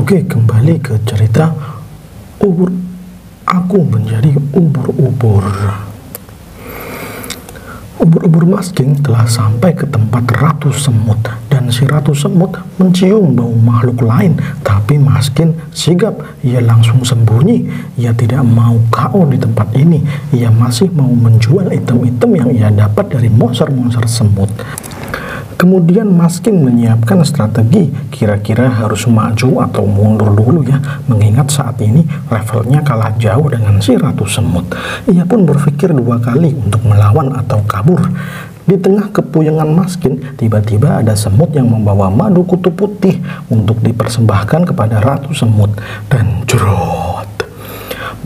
Oke, kembali ke cerita ubur. Aku menjadi ubur-ubur. Ubur-ubur Maskin telah sampai ke tempat Ratu Semut, dan si Ratu Semut mencium bau makhluk lain. Tapi Maskin sigap, ia langsung sembunyi. Ia tidak mau KO di tempat ini. Ia masih mau menjual item-item yang ia dapat dari monster-monster semut. Kemudian Maskin menyiapkan strategi, kira-kira harus maju atau mundur dulu ya, mengingat saat ini levelnya kalah jauh dengan si Ratu Semut. Ia pun berpikir dua kali untuk melawan atau kabur. Di tengah kepuyengan Maskin, tiba-tiba ada semut yang membawa madu kutu putih untuk dipersembahkan kepada Ratu Semut. Dan jerot,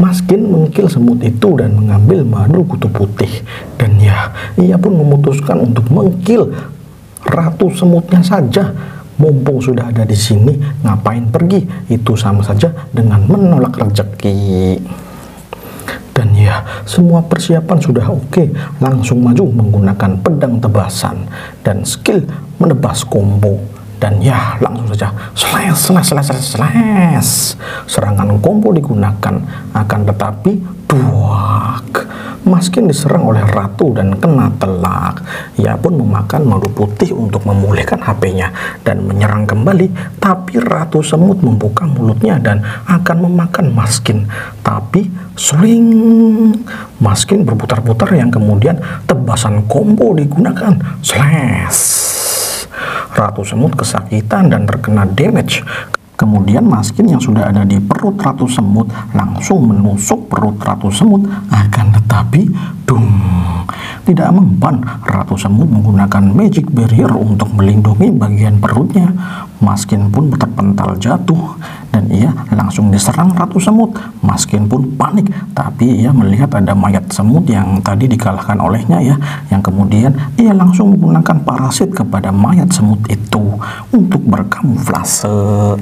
Maskin mengkil semut itu dan mengambil madu kutu putih. Dan ya, ia pun memutuskan untuk mengkil Ratu Semutnya saja. Mumpung sudah ada di sini, ngapain pergi? Itu sama saja dengan menolak rezeki. Dan ya, semua persiapan sudah oke. Langsung maju menggunakan pedang tebasan dan skill menebas combo. Dan ya, langsung saja slash. Serangan combo digunakan, akan tetapi duak, Maskin diserang oleh Ratu dan kena telak. Ia pun memakan madu putih untuk memulihkan HP-nya dan menyerang kembali. Tapi Ratu Semut membuka mulutnya dan akan memakan Maskin. Tapi swing, Maskin berputar-putar yang kemudian tebasan combo digunakan. Slash. Ratu Semut kesakitan dan terkena damage. Kemudian Maskin yang sudah ada di perut Ratu Semut langsung menusuk perut Ratu Semut. Akan tetapi, tidak mempan. Ratu Semut menggunakan magic barrier untuk melindungi bagian perutnya. Maskin pun terpental jatuh dan ia langsung diserang Ratu Semut. Maskin pun panik, tapi ia melihat ada mayat semut yang tadi dikalahkan olehnya ya, yang kemudian ia langsung menggunakan parasit kepada mayat semut itu untuk berkamuflase.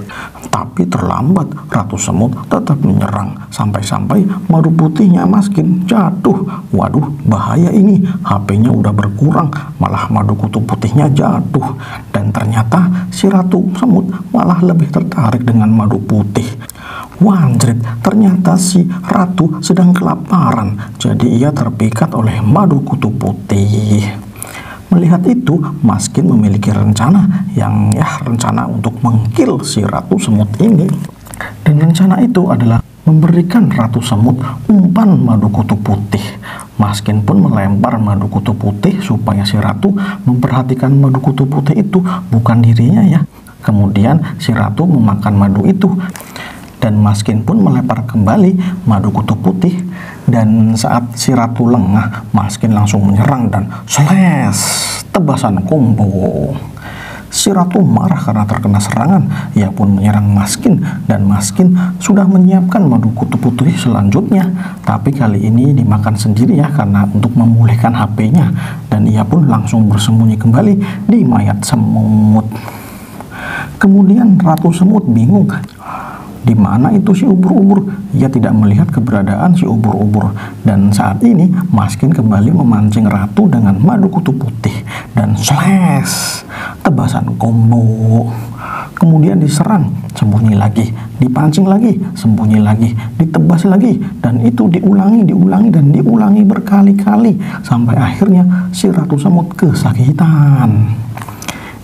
Tapi terlambat, Ratu Semut tetap menyerang sampai-sampai madu putihnya Maskin jatuh. Waduh, bahaya ini, HP-nya udah berkurang, malah madu kutu putihnya jatuh. Dan ternyata si Ratu Semut malah lebih tertarik dengan madu putih. Wanjrit, ternyata si Ratu sedang kelaparan, jadi ia terpikat oleh madu kutu putih. Melihat itu, Maskin memiliki rencana rencana untuk mengkill si Ratu Semut ini. Dan rencana itu adalah memberikan Ratu Semut umpan madu kutu putih. Maskin pun melempar madu kutu putih supaya si Ratu memperhatikan madu kutu putih itu bukan dirinya ya. Kemudian si Ratu memakan madu itu. Dan Maskin pun melempar kembali madu kutu putih. Dan saat si Ratu lengah, Maskin langsung menyerang dan slash, tebasan combo. Si Ratu marah karena terkena serangan. Ia pun menyerang Maskin dan Maskin sudah menyiapkan madu kutu putih selanjutnya. Tapi kali ini dimakan sendiri ya, karena untuk memulihkan HP-nya. Dan ia pun langsung bersembunyi kembali di mayat semut. Kemudian Ratu Semut bingung, di mana itu si ubur-ubur? Ia tidak melihat keberadaan si ubur-ubur. Dan saat ini Maskin kembali memancing Ratu dengan madu kutu putih dan slash, tebasan combo. Kemudian diserang, sembunyi lagi, dipancing lagi, sembunyi lagi, ditebas lagi, dan itu diulangi dan diulangi berkali-kali sampai akhirnya si Ratu Semut kesakitan.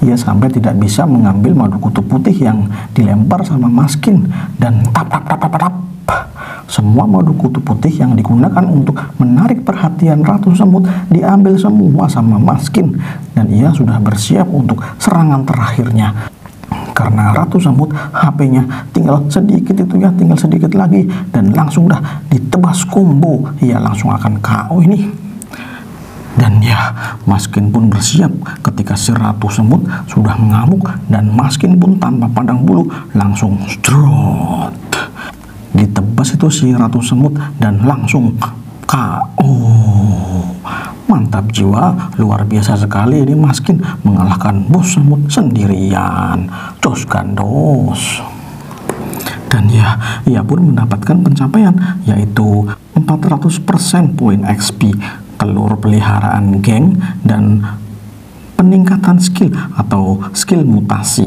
Ia sampai tidak bisa mengambil madu kutu putih yang dilempar sama Maskin. Dan tap. Semua madu kutu putih yang digunakan untuk menarik perhatian Ratu Semut diambil semua sama Maskin. Dan ia sudah bersiap untuk serangan terakhirnya. Karena Ratu Semut HP-nya tinggal sedikit itu ya, tinggal sedikit lagi. Dan langsung dah ditebas combo. Ia langsung akan KO ini. Dan ya, Maskin pun bersiap ketika si Ratu Semut sudah mengamuk. Dan Maskin pun tanpa pandang bulu langsung strot, ditebas itu si Ratu Semut dan langsung KO. Mantap jiwa, luar biasa sekali ini Maskin mengalahkan bos semut sendirian. Jos gandos. Dan ya, ia pun mendapatkan pencapaian yaitu 400% poin XP, telur peliharaan geng, dan peningkatan skill atau skill mutasi.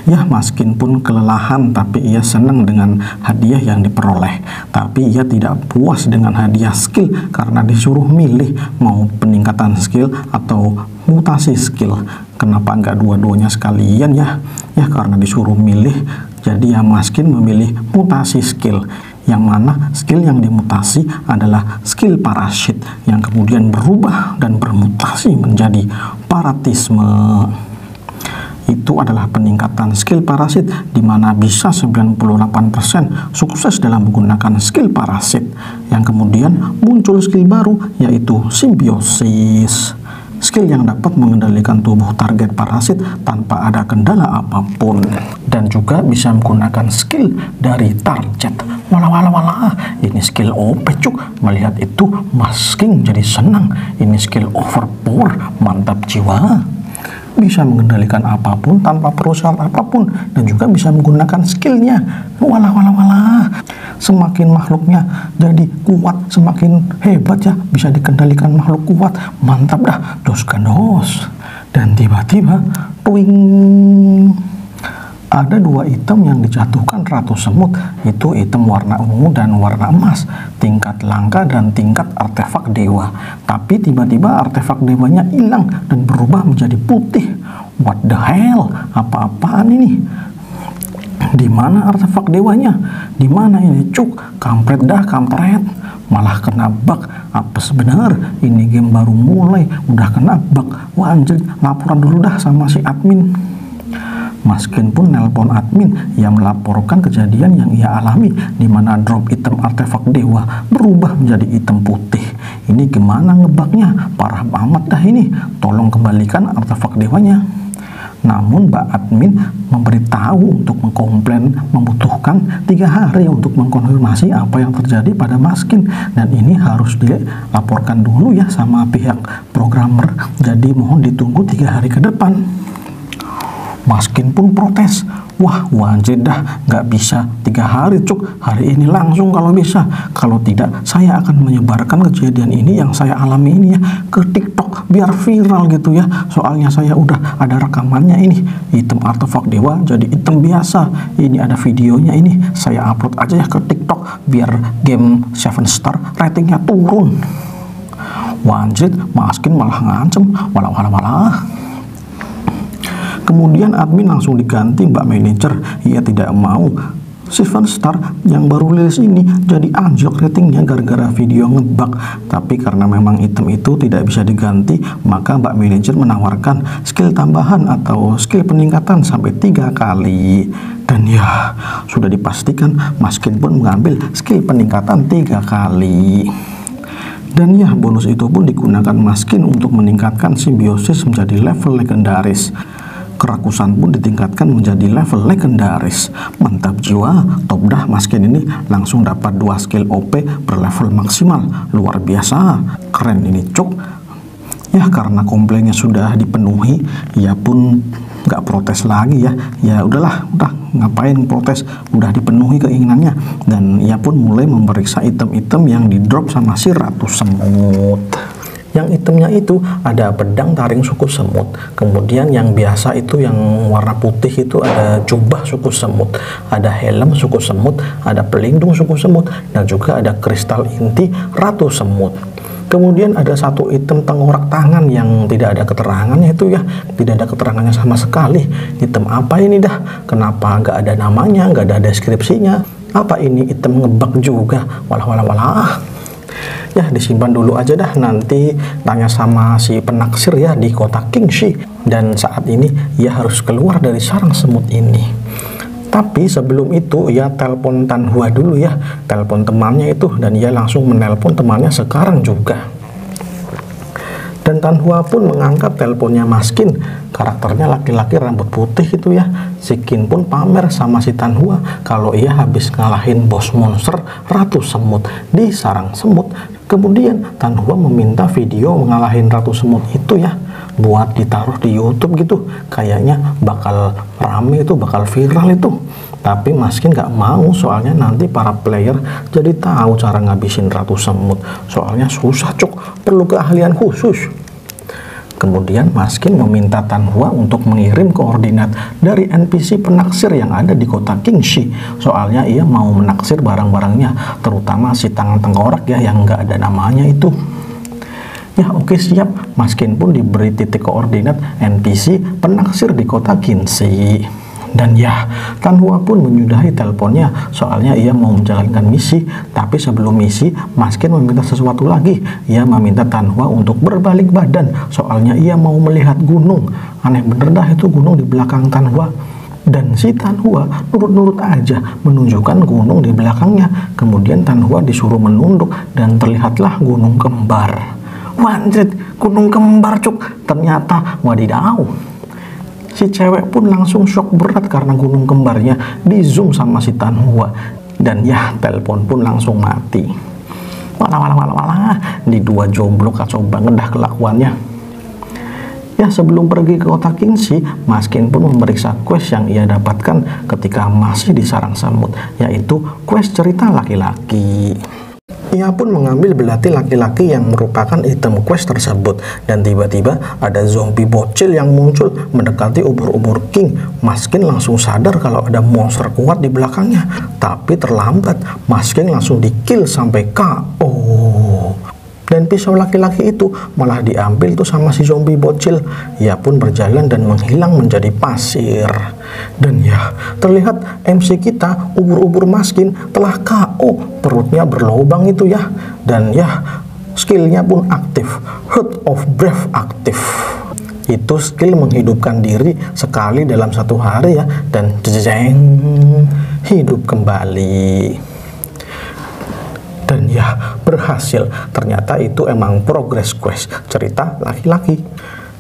Ya, meskipun kelelahan, tapi ia senang dengan hadiah yang diperoleh. Tapi ia tidak puas dengan hadiah skill karena disuruh milih mau peningkatan skill atau mutasi skill. Kenapa nggak dua-duanya sekalian ya? Ya karena disuruh milih, jadi ya Maskin memilih mutasi skill. Yang mana skill yang dimutasi adalah skill parasit yang kemudian berubah dan bermutasi menjadi paratisme. Itu adalah peningkatan skill parasit di mana bisa 98% sukses dalam menggunakan skill parasit. Yang kemudian muncul skill baru yaitu simbiosis. Skill yang dapat mengendalikan tubuh target parasit tanpa ada kendala apapun. Dan juga bisa menggunakan skill dari target. Walah, ini skill OP cuk. Melihat itu Masking jadi senang. Ini skill overpower, mantap jiwa. Bisa mengendalikan apapun tanpa perlu syarat apapun, dan juga bisa menggunakan skillnya. Walah, semakin makhluknya jadi kuat, semakin hebat ya, bisa dikendalikan makhluk kuat. Mantap dah, dos gandos. Dan tiba-tiba twing, ada dua item yang dijatuhkan Ratu Semut, itu item warna ungu dan warna emas, tingkat langka dan tingkat artefak dewa. Tapi tiba-tiba artefak dewanya hilang dan berubah menjadi putih. What the hell? Apa-apaan ini? Di mana artefak dewanya? Di mana ini cuk? Kampret dah, kampret. Malah kena bug. Apa sebenar? Ini game baru mulai udah kena bug. Wah anjir, laporan dulu dah sama si admin. Maskin pun nelpon admin yang melaporkan kejadian yang ia alami, di mana drop item artefak dewa berubah menjadi item putih. Ini gimana ngebugnya? Parah amat dah ini. Tolong kembalikan artefak dewanya. Namun Mbak admin memberitahu untuk mengkomplain membutuhkan 3 hari untuk mengkonfirmasi apa yang terjadi pada Maskin, dan ini harus dilaporkan dulu ya sama pihak programmer. Jadi mohon ditunggu 3 hari ke depan. Maskin pun protes. Wah anjir dah, nggak bisa 3 hari cuk, hari ini langsung kalau bisa. Kalau tidak saya akan menyebarkan kejadian ini yang saya alami ini ya ke TikTok biar viral gitu ya. Soalnya saya udah ada rekamannya ini, item artefak dewa jadi item biasa. Ini ada videonya, ini saya upload aja ya ke TikTok biar game 7 star ratingnya turun. Wah anjir, Maskin malah ngancem. Walah. Kemudian admin langsung diganti Mbak Manager. Ia tidak mau 7 star yang baru rilis ini jadi anjlok ratingnya gara-gara video ngebug. Tapi karena memang item itu tidak bisa diganti, maka Mbak Manager menawarkan skill tambahan atau skill peningkatan sampai 3 kali. Dan ya sudah dipastikan Maskin pun mengambil skill peningkatan 3 kali. Dan ya bonus itu pun digunakan Maskin untuk meningkatkan simbiosis menjadi level legendaris. Kerakusan pun ditingkatkan menjadi level legendaris. Mantap jiwa, top dah Maskin ini langsung dapat 2 skill OP berlevel maksimal. Luar biasa, keren ini cuk. Ya karena komplainnya sudah dipenuhi, ia pun nggak protes lagi ya. Ya udahlah, udah ngapain protes, udah dipenuhi keinginannya. Dan ia pun mulai memeriksa item-item yang di drop sama si Ratu Semut. Yang itemnya itu ada pedang taring suku semut, kemudian yang biasa itu yang warna putih itu ada jubah suku semut, ada helm suku semut, ada pelindung suku semut, dan juga ada kristal inti Ratu Semut. Kemudian ada satu item tengkorak tangan yang tidak ada keterangannya itu ya, tidak ada keterangannya sama sekali. Item apa ini dah? Kenapa nggak ada namanya, nggak ada deskripsinya? Apa ini item ngebug juga? Walah. Ya disimpan dulu aja dah, nanti tanya sama si penaksir ya di kota Kingshi. Dan saat ini ia harus keluar dari sarang semut ini. Tapi sebelum itu ia telepon Tanhua dulu ya, telepon temannya itu, dan ia langsung menelpon temannya sekarang juga. Dan Tanhua pun mengangkat teleponnya Maskin. Karakternya laki-laki rambut putih itu ya. Sikin pun pamer sama si Tanhua kalau ia habis ngalahin bos monster Ratu Semut di sarang semut. Kemudian Tanhua meminta video mengalahin Ratu Semut itu ya buat ditaruh di YouTube gitu. Kayaknya bakal rame itu, bakal viral itu. Tapi Maskin nggak mau, soalnya nanti para player jadi tahu cara ngabisin Ratu Semut. Soalnya susah cuk, perlu keahlian khusus. Kemudian Maskin meminta Tanhua untuk mengirim koordinat dari NPC penaksir yang ada di kota Kingshi. Soalnya ia mau menaksir barang-barangnya, terutama si tangan tengkorak ya yang nggak ada namanya itu. Ya oke siap, Maskin pun diberi titik koordinat NPC penaksir di kota Kingshi. Dan ya, Tanhua pun menyudahi teleponnya, soalnya ia mau menjalankan misi. Tapi sebelum misi, Maskin meminta sesuatu lagi. Ia meminta Tanhua untuk berbalik badan, soalnya ia mau melihat gunung. Aneh bener dah itu gunung di belakang Tanhua. Dan si Tanhua nurut-nurut aja menunjukkan gunung di belakangnya. Kemudian Tanhua disuruh menunduk dan terlihatlah gunung kembar. Wanjrit, gunung kembar cuk. Ternyata wadidaw. Si cewek pun langsung shock berat karena gunung kembarnya di zoom sama si Tanhua. Dan ya, telepon pun langsung mati. Walah, di dua jomblo kacau banget dah kelakuannya. Ya, sebelum pergi ke kota Kingshi, Maskin pun memeriksa quest yang ia dapatkan ketika masih di sarang semut, yaitu quest cerita laki-laki. Ia pun mengambil belati laki-laki yang merupakan item quest tersebut, dan tiba-tiba ada zombie bocil yang muncul mendekati ubur-ubur king. Maskin langsung sadar kalau ada monster kuat di belakangnya, tapi terlambat. Maskin langsung di-kill sampai KO. Dan pisau laki-laki itu malah diambil tuh sama si zombie bocil. Ia pun berjalan dan menghilang menjadi pasir. Dan ya, terlihat MC kita, ubur-ubur Maskin, telah KO. Perutnya berlubang itu ya. Dan ya, skillnya pun aktif. Heart of Breath aktif. Itu skill menghidupkan diri sekali dalam satu hari ya. Dan jeng, hidup kembali. Dan ya, berhasil. Ternyata itu emang progress quest cerita laki-laki.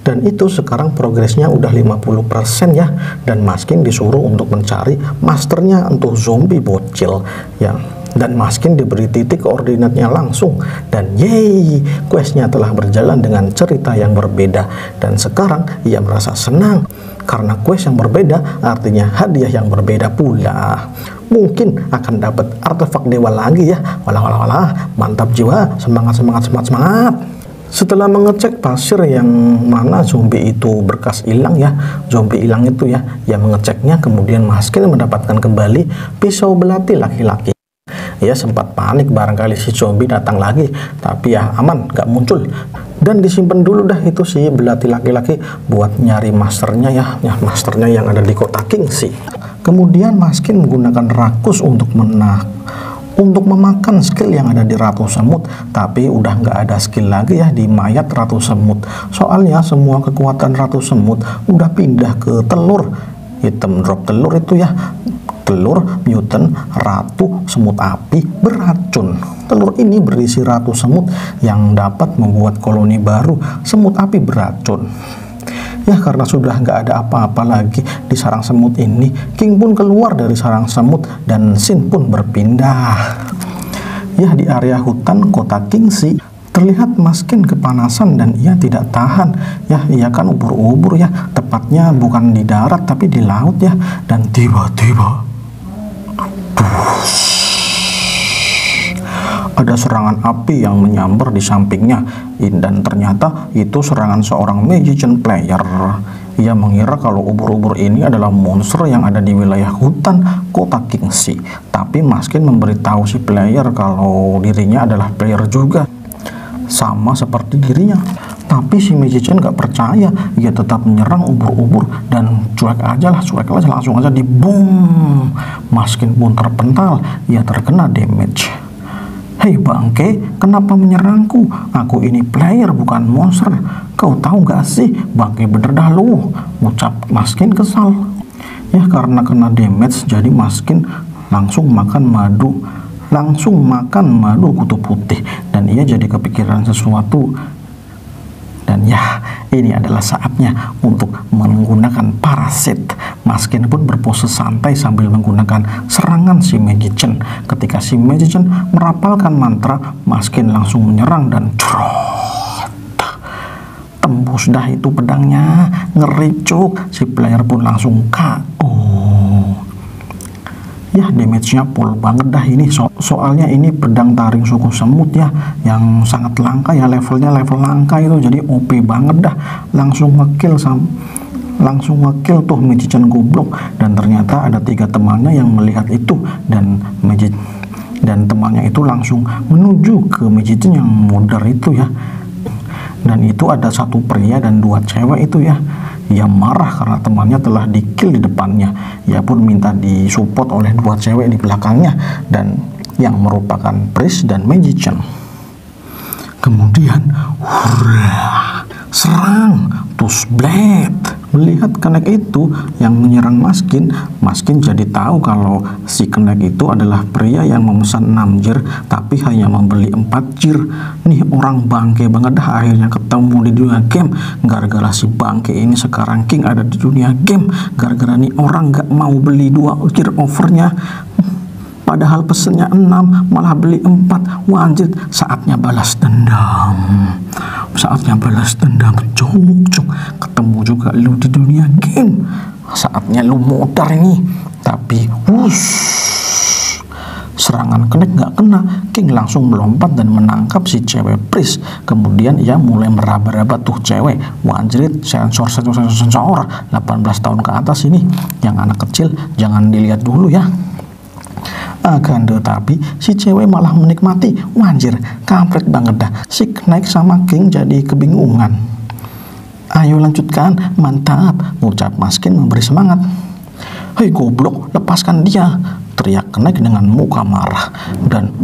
Dan itu sekarang progresnya udah 50% ya. Dan Maskin disuruh untuk mencari masternya untuk zombie bocil yang, dan Maskin diberi titik koordinatnya langsung. Dan yeay, questnya telah berjalan dengan cerita yang berbeda. Dan sekarang ia merasa senang karena quest yang berbeda artinya hadiah yang berbeda pula. Mungkin akan dapat artefak dewa lagi ya. Walah, mantap jiwa, semangat. Setelah mengecek pasir yang mana zombie itu berkas hilang ya, zombie hilang itu ya, yang mengeceknya, kemudian Maskin mendapatkan kembali pisau belati laki-laki. Ya sempat panik barangkali si zombie datang lagi, tapi ya aman, gak muncul. Dan disimpan dulu dah itu si belati laki-laki buat nyari masternya ya, masternya yang ada di kota Kingshi. Kemudian Maskin menggunakan rakus untuk memakan skill yang ada di Ratu Semut, tapi udah nggak ada skill lagi ya di mayat Ratu Semut. Soalnya semua kekuatan Ratu Semut udah pindah ke telur, item drop telur itu ya, telur mutant Ratu Semut Api beracun. Telur ini berisi Ratu Semut yang dapat membuat koloni baru semut api beracun. Ya karena sudah nggak ada apa-apa lagi di sarang semut ini, King pun keluar dari sarang semut dan Shin pun berpindah. Ya di area hutan kota Kingshi terlihat Maskin kepanasan dan ia tidak tahan. Ya ia kan ubur-ubur ya, tepatnya bukan di darat tapi di laut ya. Dan tiba-tiba ada serangan api yang menyambar di sampingnya, dan ternyata itu serangan seorang magician player. Ia mengira kalau ubur-ubur ini adalah monster yang ada di wilayah hutan kota Kingshi, tapi Maskin memberitahu si player kalau dirinya adalah player juga, sama seperti dirinya. Tapi si magician gak percaya, ia tetap menyerang ubur-ubur dan cuek aja langsung aja di boom. Maskin pun terpental, ia terkena damage. Hei bangke, kenapa menyerangku? Aku ini player bukan monster. Kau tahu gak sih? Bangke bener dah lu, ucap Maskin kesal. Ya karena kena damage, jadi Maskin langsung makan madu kutu putih, dan ia jadi kepikiran sesuatu. Dan ya, ini adalah saatnya untuk menggunakan parasit. Maskin pun berpose santai sambil menggunakan serangan si magician. Ketika si magician merapalkan mantra, Maskin langsung menyerang dan crot. Tembus dah itu pedangnya, ngeri cuk. Si player pun langsung KO. Ya damage-nya full banget dah ini. Soalnya ini pedang taring suku semut ya, yang sangat langka ya, levelnya level langka itu, jadi OP banget dah. Langsung ngekill tuh magician goblok. Dan ternyata ada 3 temannya yang melihat itu, dan temannya itu langsung menuju ke magician yang modern itu ya. Dan itu ada 1 pria dan 2 cewek itu ya. Ia marah karena temannya telah di-kill di depannya. Ia pun minta disupport oleh 2 cewek di belakangnya, dan yang merupakan priest dan magician. Kemudian serang Tusk Blade. Melihat Knack itu yang menyerang Maskin jadi tahu kalau si Knack itu adalah pria yang memesan 6 jir tapi hanya membeli 4 jir. Nih orang bangke banget dah, akhirnya ketemu di dunia game. Gara-gara si bangke ini sekarang king ada di dunia game, gara-gara nih orang gak mau beli 2 jir overnya, padahal pesennya 6 malah beli 4. Wajib saatnya balas dendam. Cuk. Ketemu juga lu di dunia game. Saatnya lu modar ini. Tapi serangan Knack gak kena. King langsung melompat dan menangkap si cewek priest. Kemudian ia mulai meraba-raba tuh cewek. Wanjrit, sensor 18 tahun ke atas ini. Yang anak kecil jangan dilihat dulu ya. Akan tetapi si cewek malah menikmati. Wanjir, kampret banget dah. Si Knack sama King jadi kebingungan. Ayo lanjutkan, mantap, ucap Maskin memberi semangat. Hei goblok, lepaskan dia, teriak Knack dengan muka marah. Dan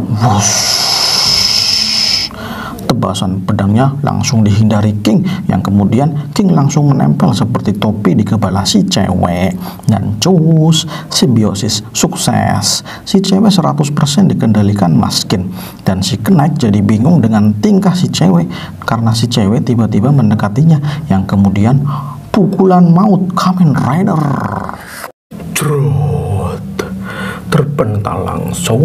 tebasan pedangnya langsung dihindari King, yang kemudian King langsung menempel seperti topi di kepala si cewek. Dan cus, simbiosis sukses. Si cewek 100% dikendalikan Maskin, dan si Knack jadi bingung dengan tingkah si cewek karena si cewek tiba-tiba mendekatinya, yang kemudian pukulan maut Kamen Rider. Terpental langsung.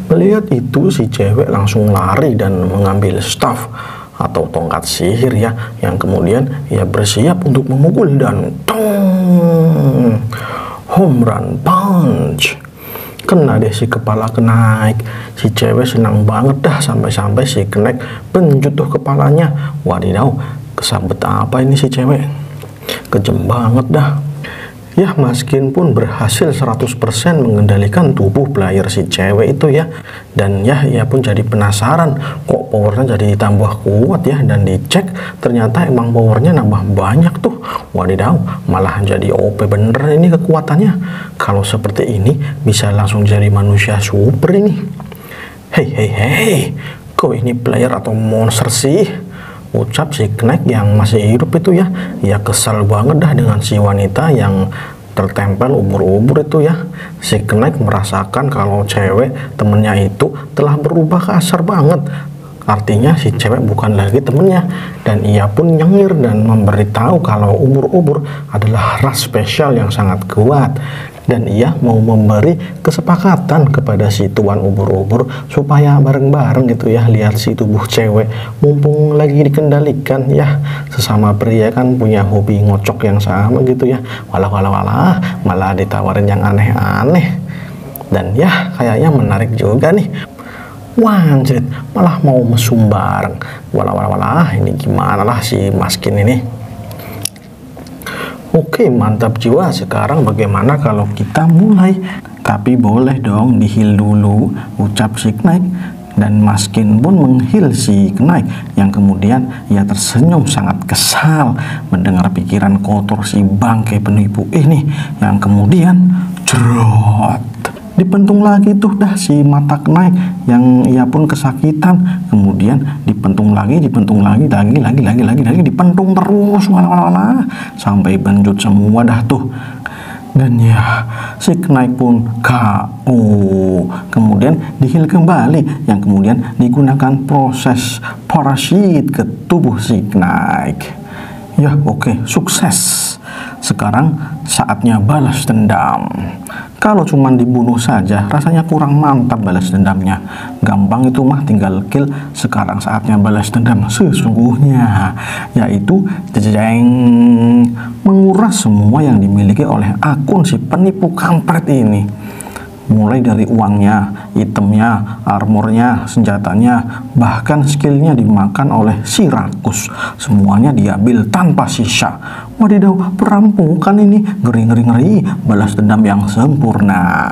Melihat itu si cewek langsung lari dan mengambil staff atau tongkat sihir ya, yang kemudian ia bersiap untuk memukul dan home run punch. Kena deh si kepala Knack. Si cewek senang banget dah, sampai-sampai si Knack penjut tuh kepalanya. Wadidaw, kesambet apa ini si cewek, kejem banget dah. Ya, Maskin pun berhasil 100% mengendalikan tubuh player si cewek itu ya. Dan ya, ia pun jadi penasaran, kok powernya jadi tambah kuat ya. Dan dicek, ternyata emang powernya nambah banyak tuh. Wadidaw, malah jadi OP bener ini kekuatannya. Kalau seperti ini, bisa langsung jadi manusia super ini. Hei, kok ini player atau monster sih? Ucap si Knack yang masih hidup itu ya. Ia kesal banget dah dengan si wanita yang tertempel ubur-ubur itu ya. Si Knack merasakan kalau cewek temennya itu telah berubah kasar banget. Artinya si cewek bukan lagi temennya. Dan ia pun nyengir dan memberitahu kalau ubur-ubur adalah ras spesial yang sangat kuat. Dan ia mau memberi kesepakatan kepada si tuan ubur-ubur supaya bareng-bareng gitu ya, lihat si tubuh cewek. Mumpung lagi dikendalikan ya, sesama pria kan punya hobi ngocok yang sama gitu ya. Walah, malah ditawarin yang aneh-aneh. Dan ya kayaknya menarik juga nih. Wanjrit, malah mau mesum bareng. Walah, ini gimana lah si Maskin ini. Oke, mantap jiwa. Sekarang bagaimana kalau kita mulai? Tapi boleh dong di-heal dulu, ucap si Knack. Dan Maskin pun meng-heal si Knack, yang kemudian ia tersenyum sangat kesal mendengar pikiran kotor si bangke penipu ini, yang kemudian dipentung lagi tuh dah si mata Knack, yang ia pun kesakitan. Kemudian dipentung lagi, dipentung lagi, dipentung terus walah, sampai benjut semua dah tuh. Dan ya, si Knack pun KO. Kemudian di-heal kembali, yang kemudian digunakan proses parasit ke tubuh si Knack. Ya oke, sukses. Sekarang saatnya balas dendam. Kalau cuma dibunuh saja rasanya kurang mantap balas dendamnya. Gampang itu mah, tinggal kill. Sekarang saatnya balas dendam sesungguhnya, yaitu menguras semua yang dimiliki oleh akun si penipu kampret ini. mulai dari uangnya, itemnya, armornya, senjatanya, bahkan skillnya dimakan oleh si rakus. Semuanya diambil tanpa sisa. Wadidaw, perampokan ini, ngeri, balas dendam yang sempurna.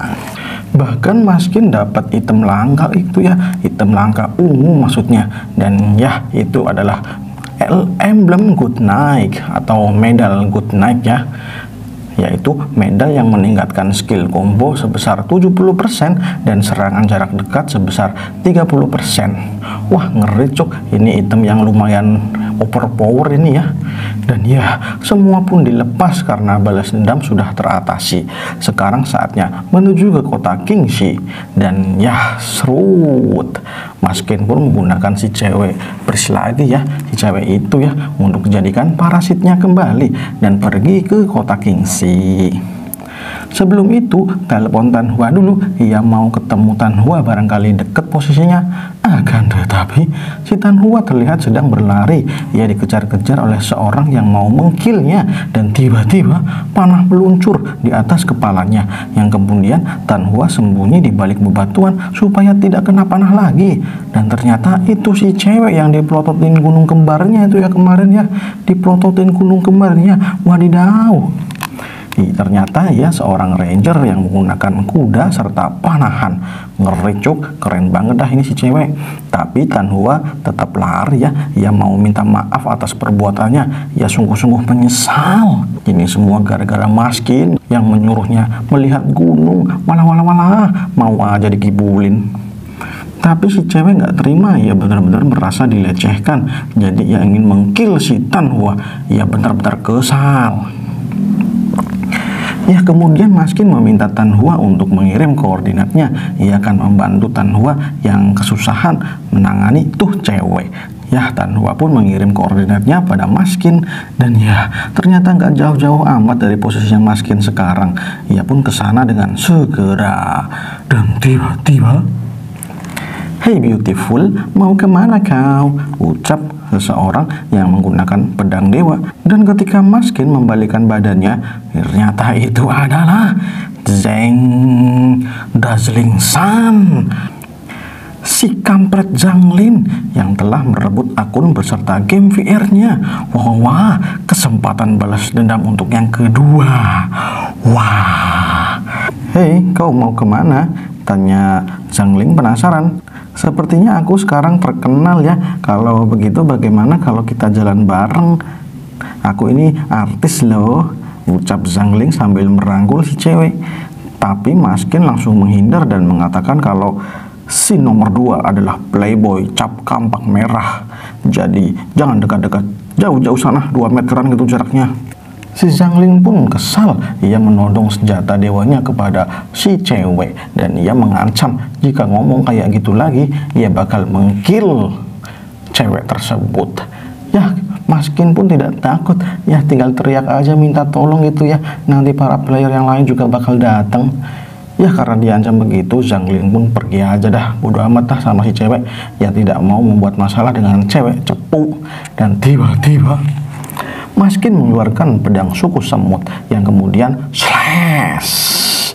Bahkan Maskin dapat item langka itu ya, item langka ungu maksudnya, dan ya itu adalah emblem Good Knight atau medal Good Knight ya, yaitu medal yang meningkatkan skill combo sebesar 70% dan serangan jarak dekat sebesar 30%. Wah, ngeri cok, ini item yang lumayan overpower ini ya. Dan ya, semua pun dilepas karena balas dendam sudah teratasi. Sekarang saatnya menuju ke kota Kingshi. Dan ya, serut, Maskin pun menggunakan si cewek bersih lagi ya, si cewek itu ya, untuk dijadikan parasitnya kembali dan pergi ke kota Kingshi. Sebelum itu, telepon Tanhua dulu. Ia mau ketemu Tanhua, barangkali deket posisinya. Akan tetapi, si Tanhua terlihat sedang berlari. Ia dikejar-kejar oleh seorang yang mau mengkillnya, dan tiba-tiba panah meluncur di atas kepalanya. Yang kemudian Tanhua sembunyi di balik bebatuan supaya tidak kena panah lagi. Dan ternyata itu si cewek yang diprototin gunung kembarnya itu ya kemarin ya. Diprototin gunung kembarnya. Wadidaw. Ternyata ya seorang ranger yang menggunakan kuda serta panahan. Ngeri cuk, keren banget dah ini si cewek. Tapi Tanhua tetap lari ya. Ia mau minta maaf atas perbuatannya. Ia sungguh-sungguh menyesal. Ini semua gara-gara Maskin yang menyuruhnya melihat gunung. Walah, mau aja dikibulin. Tapi si cewek nggak terima, ia benar-benar merasa dilecehkan. Jadi ia ingin mengkill si Tanhua. Ia benar-benar kesal. Ya, kemudian Maskin meminta Tanhua untuk mengirim koordinatnya. Ia akan membantu Tanhua yang kesusahan menangani tuh cewek. Ya, Tanhua pun mengirim koordinatnya pada Maskin. Dan ya, ternyata nggak jauh-jauh amat dari posisinya Maskin sekarang. Ia pun kesana dengan segera. Dan tiba-tiba, "Hey beautiful, mau kemana kau?" ucap seseorang yang menggunakan pedang dewa. Dan ketika Maskin membalikan badannya, ternyata itu adalah Zheng Dazzling Sun, si kampret Zanglin yang telah merebut akun beserta game VR-nya. Wah, kesempatan balas dendam untuk yang kedua. Wah. "Hei, kau mau kemana?" tanya Zanglin penasaran. "Sepertinya aku sekarang terkenal ya. Kalau begitu bagaimana kalau kita jalan bareng? Aku ini artis loh," ucap Zanglin sambil merangkul si cewek. Tapi Maskin langsung menghindar dan mengatakan kalau si nomor 2 adalah playboy cap kampak merah. Jadi jangan dekat-dekat, jauh-jauh sana, 2 meteran gitu jaraknya. Si Zanglin pun kesal. Ia menodong senjata dewanya kepada si cewek dan ia mengancam jika ngomong kayak gitu lagi ia bakal mengkill cewek tersebut. Ya, Maskin pun tidak takut. Ya, tinggal teriak aja minta tolong gitu ya. Nanti para player yang lain juga bakal datang. Ya, karena diancam begitu, Zanglin pun pergi aja dah. Bodo amat dah sama si cewek. Ya, tidak mau membuat masalah dengan cewek cepu. Dan tiba-tiba Maskin mengeluarkan pedang suku semut yang kemudian slash.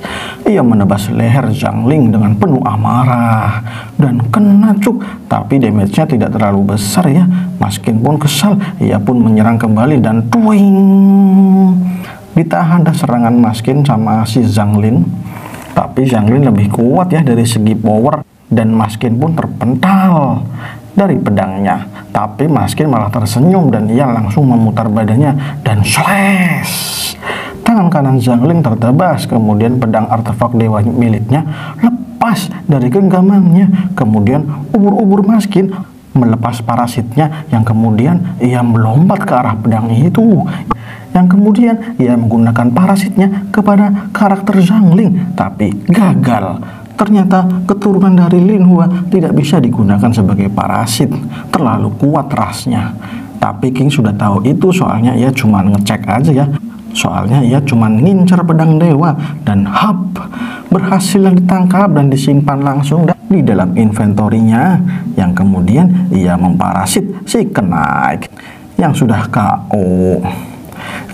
Ia menebas leher Zanglin dengan penuh amarah dan kena cuk, tapi damage-nya tidak terlalu besar ya. Maskin pun kesal, ia pun menyerang kembali dan tuing. Ditahan dah serangan Maskin sama si Zanglin. Tapi Zanglin lebih kuat ya dari segi power dan Maskin pun terpental dari pedangnya. Tapi Maskin malah tersenyum dan ia langsung memutar badannya dan slash. Tangan kanan Zanglin tertebas, kemudian pedang artefak dewa miliknya lepas dari genggamannya. Kemudian ubur-ubur Maskin melepas parasitnya yang kemudian ia melompat ke arah pedang itu. Yang kemudian ia menggunakan parasitnya kepada karakter Zanglin, tapi gagal. Ternyata keturunan dari Linhua tidak bisa digunakan sebagai parasit, terlalu kuat rasnya. Tapi King sudah tahu itu, soalnya ia cuma ngecek aja ya. Soalnya ia cuma ngincer pedang dewa dan berhasil ditangkap dan disimpan langsung di dalam inventorinya. Yang kemudian ia memparasit si Knight yang sudah KO.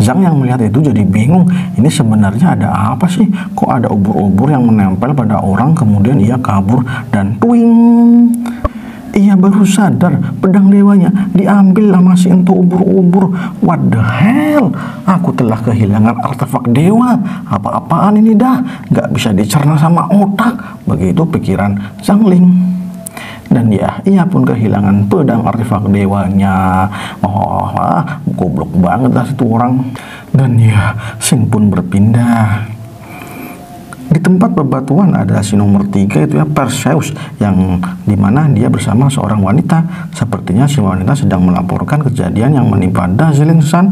Zhang yang melihat itu jadi bingung, ini sebenarnya ada apa sih? Kok ada ubur-ubur yang menempel pada orang, kemudian ia kabur dan twing. Ia baru sadar pedang dewanya diambil sama si ento ubur-ubur. What the hell? Aku telah kehilangan artefak dewa. Apa-apaan ini dah? Gak bisa dicerna sama otak. Begitu pikiran Zhang Ling. Dan ya, ia pun kehilangan pedang artefak dewanya. Goblok banget lah itu orang. Dan ya, Sing pun berpindah. Di tempat bebatuan ada si nomor 3 itu ya, Perseus, yang dimana dia bersama seorang wanita. Sepertinya si wanita sedang melaporkan kejadian yang menimpa Dazzling Sun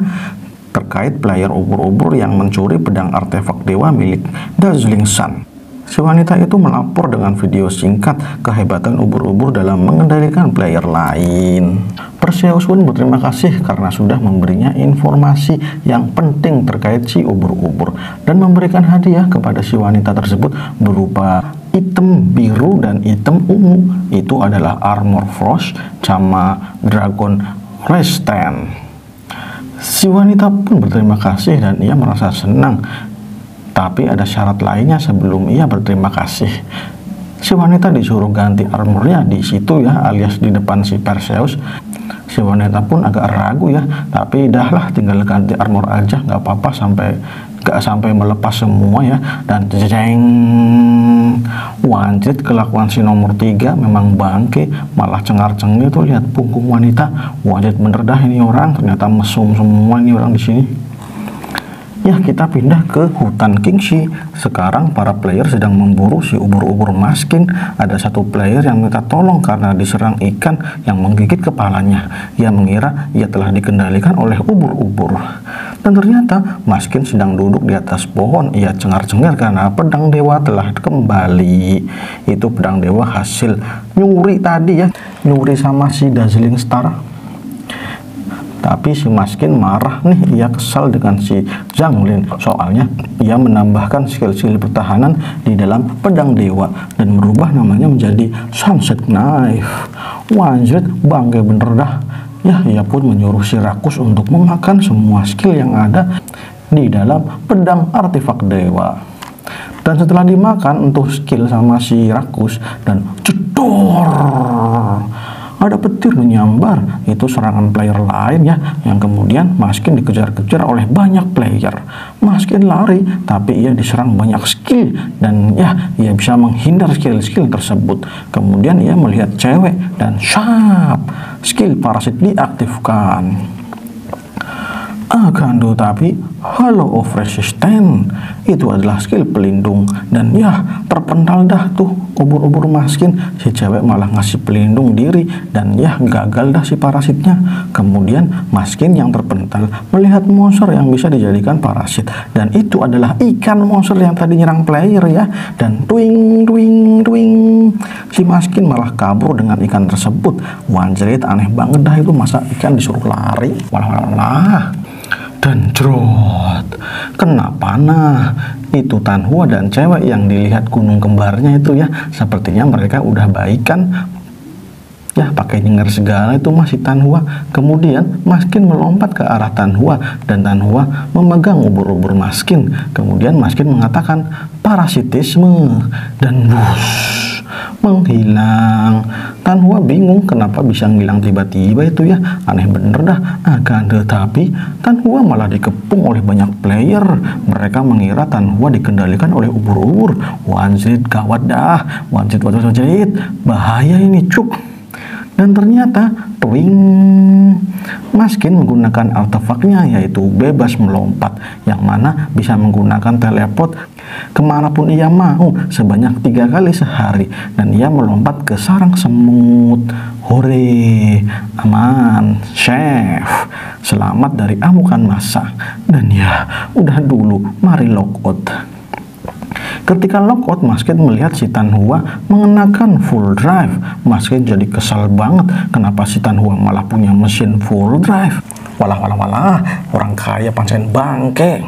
terkait player ubur-ubur yang mencuri pedang artefak dewa milik Dazzling Sun. Si wanita itu melapor dengan video singkat kehebatan ubur-ubur dalam mengendalikan player lain. Perseus pun berterima kasih karena sudah memberinya informasi yang penting terkait si ubur-ubur dan memberikan hadiah kepada si wanita tersebut berupa item biru dan item ungu. Itu adalah Armor Frost sama Dragon Restan. Si wanita pun berterima kasih dan ia merasa senang. Tapi ada syarat lainnya sebelum ia berterima kasih. Si wanita disuruh ganti armornya di situ ya, alias di depan si Perseus. Si wanita pun agak ragu ya, tapi dahlah tinggal ganti armor aja, nggak apa-apa nggak sampai melepas semua ya. Dan jeng, wanjit kelakuan si nomor 3 memang bangke, malah cengar-cengir tuh lihat punggung wanita. Wanjit bener dah ini orang, ternyata mesum semua ini orang di sini. Ya, kita pindah ke hutan Kingxi. Sekarang para player sedang memburu si ubur-ubur Maskin. Ada satu player yang minta tolong karena diserang ikan yang menggigit kepalanya. Ia mengira ia telah dikendalikan oleh ubur-ubur. Dan ternyata Maskin sedang duduk di atas pohon. Ia cengar-cengir karena pedang dewa telah kembali. Itu pedang dewa hasil nyuri tadi ya, nyuri sama si Dazzling Star. Tapi si Maskin marah nih, ia kesal dengan si Zhang Ling. Soalnya ia menambahkan skill-skill pertahanan di dalam pedang dewa dan merubah namanya menjadi Sunset Knife. Wanjit, bangga bener dah. Ya, ia pun menyuruh si Rakus untuk memakan semua skill yang ada di dalam pedang artefak dewa. Dan setelah dimakan untuk skill sama si Rakus dan jedor, ada petir menyambar. Itu serangan player lain ya, yang kemudian Maskin dikejar-kejar oleh banyak player. Maskin lari, tapi ia diserang banyak skill dan ya, ia bisa menghindar skill-skill tersebut. Kemudian ia melihat cewek dan syap, skill parasit diaktifkan. Akan tetapi Halo of Resistance itu adalah skill pelindung dan ya, terpental dah tuh ubur-ubur Maskin. Si cewek malah ngasih pelindung diri dan ya, gagal dah si parasitnya. Kemudian Maskin yang terpental melihat monster yang bisa dijadikan parasit, dan itu adalah ikan monster yang tadi nyerang player ya. Dan twing twing twing, si Maskin malah kabur dengan ikan tersebut. Wanjrit, aneh banget dah itu, masa ikan disuruh lari. Walah. Dan jrot, kena panah. Itu Tanhua dan cewek yang dilihat gunung kembarnya itu ya, sepertinya mereka udah baikan ya, pakai nyengar segala itu masih Tanhua. Kemudian Maskin melompat ke arah Tanhua dan Tanhua memegang ubur-ubur Maskin. Kemudian Maskin mengatakan parasitisme dan wush, menghilang. Tanhua bingung kenapa bisa ngilang tiba-tiba itu ya, aneh bener dah. Akan tetapi Tanhua malah dikepung oleh banyak player. Mereka mengira Tanhua dikendalikan oleh ubur-ubur. Wanjit, gawat dah. Wanjit, bahaya ini cuk. Dan ternyata twing, Maskin menggunakan artefaknya yaitu bebas melompat, yang mana bisa menggunakan teleport kemanapun ia mau sebanyak 3 kali sehari. Dan ia melompat ke sarang semut. Hore, aman, chef, selamat dari amukan massa. Dan ya, udah dulu, mari lockout. Ketika lockout, Maskin melihat si Tanhua mengenakan full drive. Maskin jadi kesal banget, kenapa si Tanhua malah punya mesin full drive. Walah, orang kaya pancen bangke.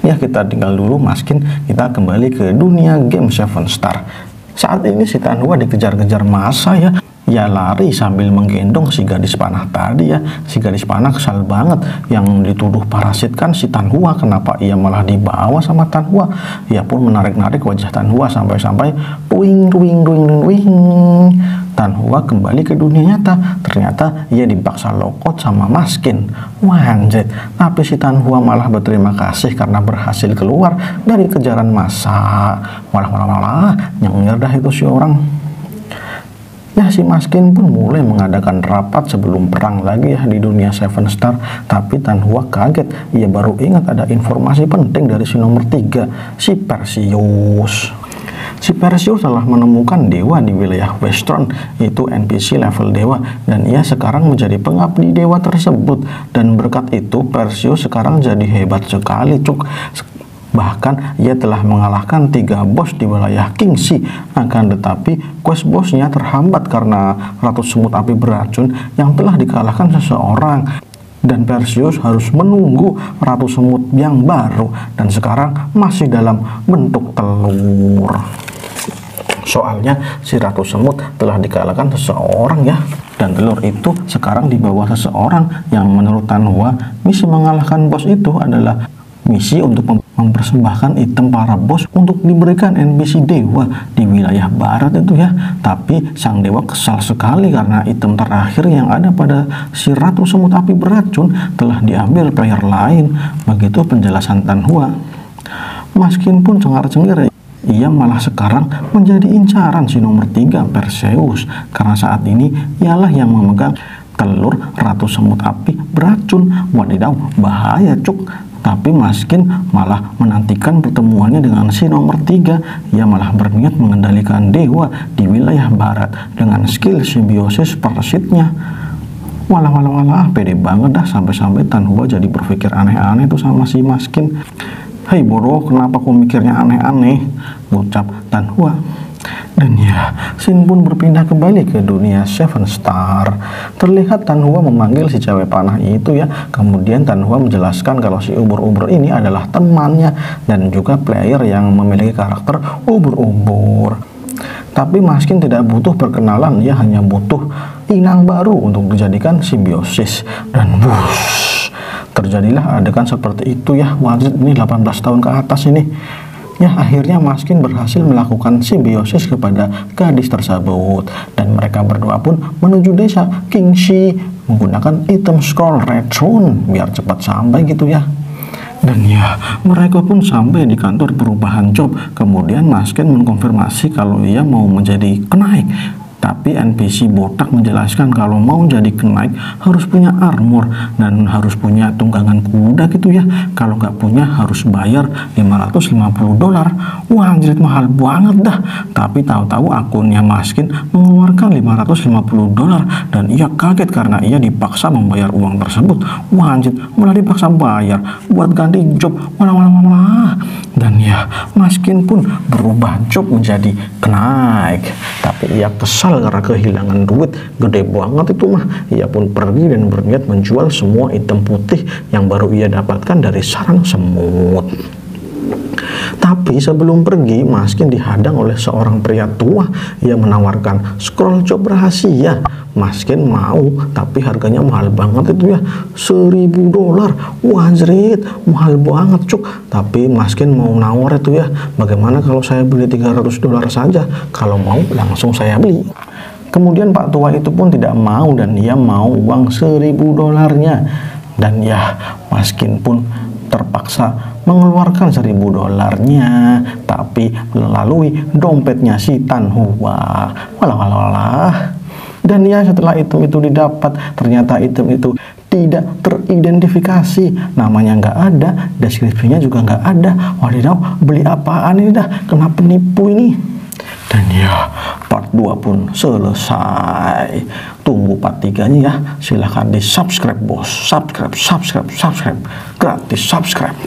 Ya, kita tinggal dulu Maskin, kita kembali ke dunia game 7 Star. Saat ini si Tanhua dikejar-kejar massa ya. ia lari sambil menggendong si gadis panah tadi ya. Si gadis panah kesal banget yang dituduh parasit kan si Tan Hua, kenapa ia malah dibawa sama Tan Hua. Ia pun menarik-narik wajah Tan Hua sampai-sampai puing ruing ruing ruing. Tan Hua kembali ke dunia nyata. Ternyata ia dipaksa lokot sama Maskin. Wah anjir. Tapi si Tan Hua malah berterima kasih karena berhasil keluar dari kejaran massa. Walah nyengir dah itu si orang. Ya, si Maskin pun mulai mengadakan rapat sebelum perang lagi ya di dunia Seven Star. Tapi Tan Hua kaget. Ia baru ingat ada informasi penting dari si nomor 3, si Perseus. Si Perseus telah menemukan dewa di wilayah Western, itu NPC level dewa, dan ia sekarang menjadi pengabdi dewa tersebut. Dan berkat itu Perseus sekarang jadi hebat sekali, cuk. Bahkan ia telah mengalahkan 3 bos di wilayah Kingxi. Akan tetapi quest bosnya terhambat karena Ratu Semut Api Beracun yang telah dikalahkan seseorang. Dan Perseus harus menunggu Ratu Semut yang baru, dan sekarang masih dalam bentuk telur. Soalnya si Ratu Semut telah dikalahkan seseorang ya, dan telur itu sekarang di bawah seseorang yang menurut Tan Hua misi mengalahkan bos itu adalah misi untuk mempersembahkan item para bos untuk diberikan NPC dewa di wilayah barat itu ya. Tapi sang dewa kesal sekali karena item terakhir yang ada pada si Ratu Semut Api Beracun telah diambil player lain. Begitu penjelasan Tan Hua. Maskin pun cengar-cengir. Ia malah sekarang menjadi incaran si nomor 3 Perseus karena saat ini ialah yang memegang telur Ratu Semut Api Beracun. Wadidaw, bahaya cuk. Tapi Maskin malah menantikan pertemuannya dengan si nomor 3. Ia malah berniat mengendalikan dewa di wilayah barat dengan skill simbiosis persitnya. Walah, pede banget dah, sampai-sampai Tan Hua jadi berpikir aneh-aneh tuh sama si Maskin. Hei bodoh, kenapa kau mikirnya aneh-aneh? Ucap Tan Hua. Dan ya, Sin pun berpindah kembali ke dunia Seven Star. Terlihat Tan Hua memanggil si cewek panah itu ya. Kemudian Tan Hua menjelaskan kalau si ubur-ubur ini adalah temannya dan juga player yang memiliki karakter ubur-ubur. Tapi Maskin tidak butuh perkenalan, ia hanya butuh inang baru untuk dijadikan simbiosis. Dan wush, terjadilah adegan seperti itu ya. Wajib ini 18 tahun ke atas ini. Ya, akhirnya Maskin berhasil melakukan simbiosis kepada gadis tersebut, dan mereka berdua pun menuju desa Kingxi menggunakan item scroll racun biar cepat sampai gitu ya. Dan ya, mereka pun sampai di kantor perubahan job. Kemudian Maskin mengkonfirmasi kalau ia mau menjadi kenaik. Tapi NPC botak menjelaskan kalau mau jadi kenaik harus punya armor dan harus punya tunggangan kuda gitu ya. Kalau nggak punya harus bayar $550. Wah anjir, mahal banget dah. Tapi tahu-tahu akunnya Maskin mengeluarkan $550 dan ia kaget karena ia dipaksa membayar uang tersebut. Wah anjir, malah dipaksa bayar buat ganti job. Walah. Dan ya, Maskin pun berubah job menjadi kenaik. Tapi ia kesal karena kehilangan duit gede banget itu mah. Ia pun pergi dan berniat menjual semua item putih yang baru ia dapatkan dari sarang semut. Tapi sebelum pergi, Maskin dihadang oleh seorang pria tua yang menawarkan scroll job rahasia. Maskin mau, tapi harganya mahal banget itu ya, $1.000. Wajrit, mahal banget cuk. Tapi Maskin mau nawar itu ya, bagaimana kalau saya beli $300 saja? Kalau mau langsung saya beli. Kemudian Pak tua itu pun tidak mau dan ia mau uang $1.000-nya. Dan ya, Maskin pun terpaksa mengeluarkan $1.000-nya, tapi melalui dompetnya si Tan Hua. Walah. Dan ya, setelah item itu didapat, ternyata item itu tidak teridentifikasi, namanya nggak ada, deskripsinya juga nggak ada. Wadidaw, beli apaan ini dah, kena penipu ini. Dan ya, part 2 pun selesai. Tunggu part 3-nya ya. Silahkan di subscribe bos. Subscribe. Gratis subscribe.